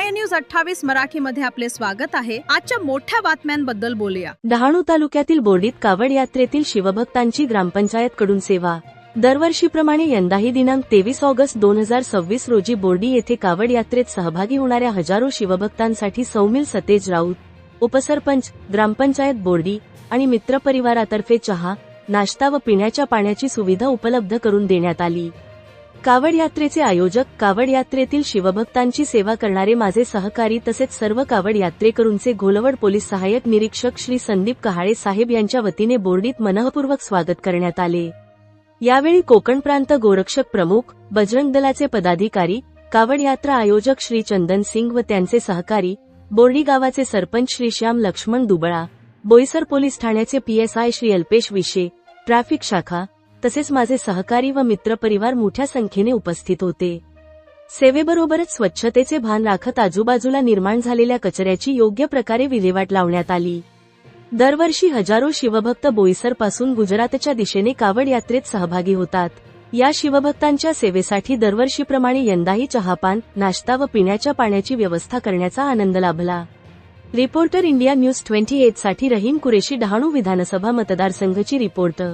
माय news 28 मराठीमध्ये आपले स्वागत आहे। आजच्या मोठ्या बातम्यांबद्दल बोलूया। डहाणू तालुक्यातील बोर्डीत कावड यात्रेतील शिवभक्तांची ग्रामपंचायत कडून सेवा। दरवर्षीप्रमाणे यंदाही दिनांक 23 ऑगस्ट 2026 रोजी बोर्डी येथे कावड यात्रेत सहभागी होणाऱ्या हजारो शिवभक्तांसाठी सौमिल सतेज राऊत, उपसरपंच, ग्रामपंचायत बोर्डी आणि मित्रपरिवारातर्फे चहा, नाश्ता व पिण्याच्या पाण्याची सुविधा उपलब्ध करून देण्यात आली। कावड यात्रेचे आयोजक, कावड यात्रेतील शिवभक्तांची सेवा करणारे माझे सहकारी तसेच सर्व कावड यात्रेकरूंचे घोलवड पोलीस सहाय्यक निरीक्षक श्री संदीप कहाळे साहेब यांच्या वतीने बोर्डीत मनःपूर्वक स्वागत करण्यात आले। यावेळी कोकण प्रांत गोरक्षक प्रमुख, बजरंग दलाचे पदाधिकारी, कावड यात्रा आयोजक श्री चंदन सिंग व त्यांचे सहकारी, बोर्डी गावाचे सरपंच श्री श्याम लक्ष्मण दुबळा, बोईसर पोलीस ठाण्याचे PSI श्री अल्पेश विशे, ट्रॅफिक शाखा तसेच माझे सहकारी व मित्रपरिवार मोठ्या संख्येने उपस्थित होते। सेवेबरोबरच स्वच्छतेचे भान राखत आजूबाजूला निर्माण झालेल्या कचऱ्याची योग्य प्रकारे विल्हेवाट लावण्यात आली। दरवर्षी हजारो शिवभक्त बोईसर पासून गुजरातच्या दिशेने कावड यात्रेत सहभागी होतात। या शिवभक्तांच्या सेवेसाठी दरवर्षीप्रमाणे यंदाही चहापान, नाश्ता व पिण्याच्या पाण्याची व्यवस्था करण्याचा आनंद लाभला। रिपोर्टर इंडिया न्यूज 28 साठी रहीम कुरेशी, डहाणू विधानसभा मतदारसंघाची रिपोर्टर।